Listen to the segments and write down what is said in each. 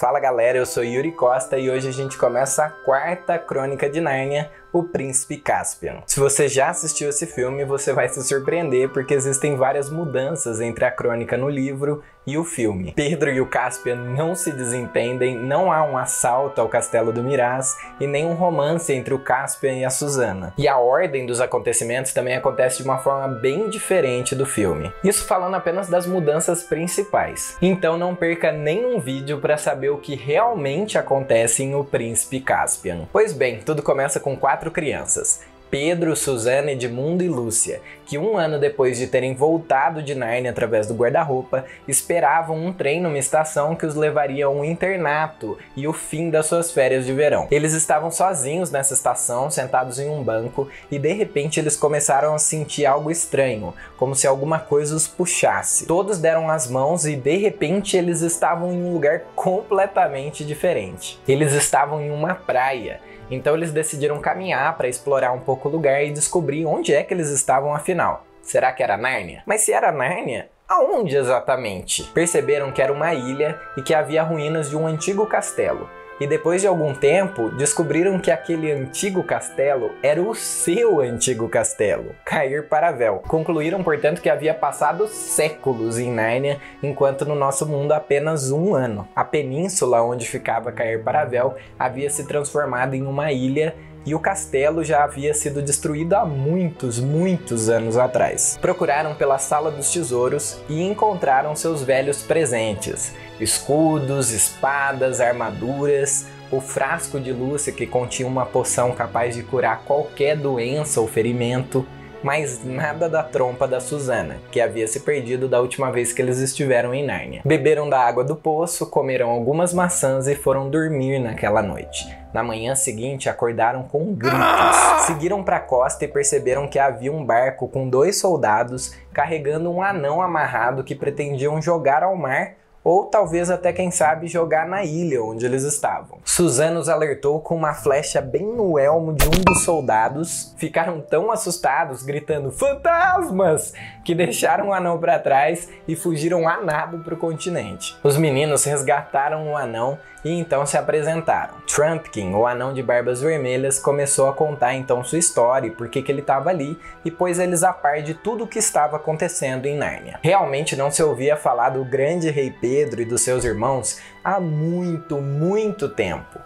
Fala galera, eu sou Yuri Costa e hoje a gente começa a quarta crônica de Nárnia, O Príncipe Caspian. Se você já assistiu esse filme, você vai se surpreender porque existem várias mudanças entre a crônica no livro e o filme. Pedro e o Caspian não se desentendem, não há um assalto ao castelo do Miraz e nem um romance entre o Caspian e a Susana. E a ordem dos acontecimentos também acontece de uma forma bem diferente do filme. Isso falando apenas das mudanças principais. Então não perca nenhum vídeo para saber o que realmente acontece em O Príncipe Caspian. Pois bem, tudo começa com 4 crianças. Pedro, Susana, Edmundo e Lúcia, que um ano depois de terem voltado de Nárnia através do guarda-roupa, esperavam um trem numa estação que os levaria a um internato e o fim das suas férias de verão. Eles estavam sozinhos nessa estação, sentados em um banco, e de repente eles começaram a sentir algo estranho, como se alguma coisa os puxasse. Todos deram as mãos e de repente eles estavam em um lugar completamente diferente. Eles estavam em uma praia. Então eles decidiram caminhar para explorar um pouco o lugar e descobrir onde é que eles estavam afinal. Será que era Nárnia? Mas se era Nárnia, aonde exatamente? Perceberam que era uma ilha e que havia ruínas de um antigo castelo. E depois de algum tempo, descobriram que aquele antigo castelo era o seu antigo castelo, Cair Paravel. Concluíram, portanto, que havia passado séculos em Nárnia, enquanto no nosso mundo apenas um ano. A península onde ficava Cair Paravel havia se transformado em uma ilha e o castelo já havia sido destruído há muitos anos atrás. Procuraram pela Sala dos Tesouros e encontraram seus velhos presentes: escudos, espadas, armaduras, o frasco de Lúcia que continha uma poção capaz de curar qualquer doença ou ferimento, mas nada da trompa da Susana, que havia se perdido da última vez que eles estiveram em Nárnia. Beberam da água do poço, comeram algumas maçãs e foram dormir naquela noite. Na manhã seguinte, acordaram com gritos. Seguiram para a costa e perceberam que havia um barco com 2 soldados carregando um anão amarrado que pretendiam jogar ao mar, ou talvez até, quem sabe, jogar na ilha onde eles estavam. Susana os alertou com uma flecha bem no elmo de um dos soldados. Ficaram tão assustados, gritando "fantasmas!", que deixaram o anão para trás e fugiram a nado para o continente. Os meninos resgataram o anão e então se apresentaram. Trumpkin, o anão de barbas vermelhas, começou a contar então sua história e por que ele estava ali, e pôs eles a par de tudo o que estava acontecendo em Nárnia. Realmente não se ouvia falar do grande rei Pedro e dos seus irmãos há muito tempo.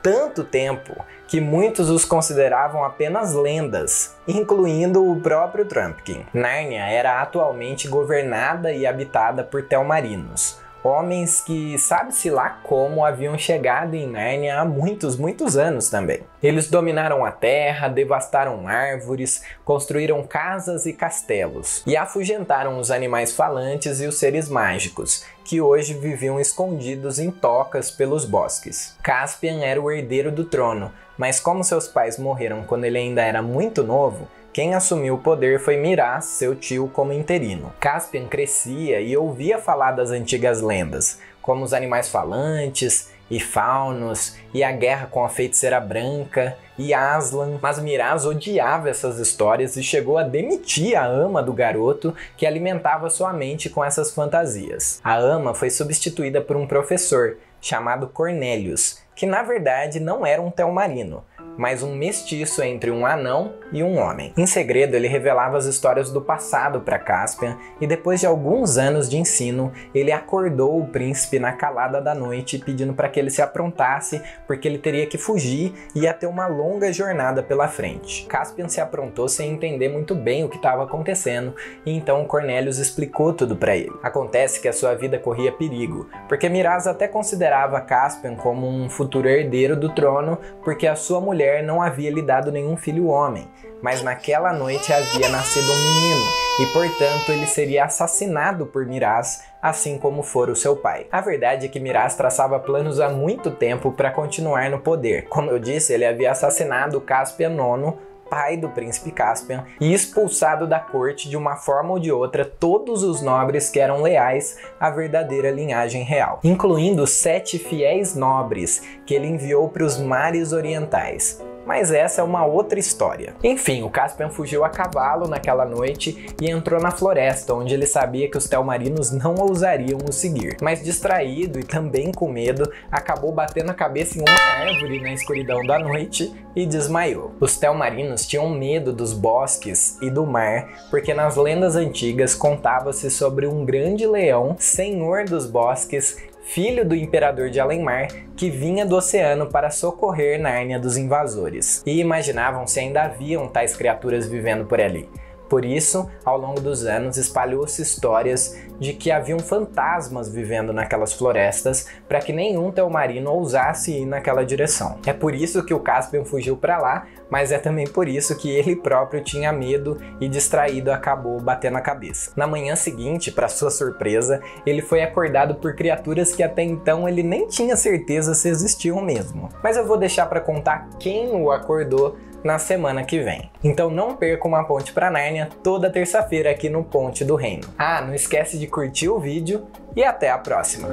Tanto tempo que muitos os consideravam apenas lendas, incluindo o próprio Trumpkin. Nárnia era atualmente governada e habitada por Telmarinos, homens que sabe-se lá como haviam chegado em Nárnia há muitos anos também. Eles dominaram a terra, devastaram árvores, construíram casas e castelos, e afugentaram os animais falantes e os seres mágicos, que hoje viviam escondidos em tocas pelos bosques. Caspian era o herdeiro do trono, mas como seus pais morreram quando ele ainda era muito novo, quem assumiu o poder foi Miraz, seu tio, como interino. Caspian crescia e ouvia falar das antigas lendas, como os animais falantes e faunos, e a guerra com a feiticeira branca e Aslan, mas Miraz odiava essas histórias e chegou a demitir a ama do garoto, que alimentava sua mente com essas fantasias. A ama foi substituída por um professor chamado Cornélius, que na verdade não era um telmarino, mas um mestiço entre um anão e um homem. Em segredo, ele revelava as histórias do passado para Caspian, e depois de alguns anos de ensino, ele acordou o príncipe na calada da noite pedindo para que ele se aprontasse, porque ele teria que fugir e ia ter uma longa jornada pela frente. Caspian se aprontou sem entender muito bem o que estava acontecendo, e então Cornélius explicou tudo para ele. Acontece que a sua vida corria perigo, porque Miraz até considerava Caspian como um futuro herdeiro do trono, porque a sua mulher não havia lhe dado nenhum filho homem, mas naquela noite havia nascido um menino, e portanto ele seria assassinado por Miraz, assim como fora o seu pai. A verdade é que Miraz traçava planos há muito tempo para continuar no poder. Como eu disse, ele havia assassinado Caspian IX, pai do príncipe Caspian, e expulsado da corte de uma forma ou de outra todos os nobres que eram leais à verdadeira linhagem real, incluindo 7 fiéis nobres que ele enviou para os mares orientais. mas essa é uma outra história. Enfim, o Caspian fugiu a cavalo naquela noite e entrou na floresta, onde ele sabia que os telmarinos não ousariam o seguir. Mas distraído e também com medo, acabou batendo a cabeça em uma árvore na escuridão da noite e desmaiou. Os telmarinos tinham medo dos bosques e do mar, porque nas lendas antigas contava-se sobre um grande leão, senhor dos bosques, filho do imperador de Alenmar, que vinha do oceano para socorrer Nárnia dos invasores. E imaginavam se ainda haviam tais criaturas vivendo por ali. Por isso, ao longo dos anos, espalhou-se histórias de que haviam fantasmas vivendo naquelas florestas para que nenhum telmarino ousasse ir naquela direção. É por isso que o Caspian fugiu para lá, mas é também por isso que ele próprio tinha medo e distraído acabou batendo a cabeça. Na manhã seguinte, para sua surpresa, ele foi acordado por criaturas que até então ele nem tinha certeza se existiam mesmo. Mas eu vou deixar para contar quem o acordou na semana que vem. Então não perca uma Ponte para Nárnia toda terça-feira aqui no Ponte do Reino. Ah, não esquece de curtir o vídeo e até a próxima!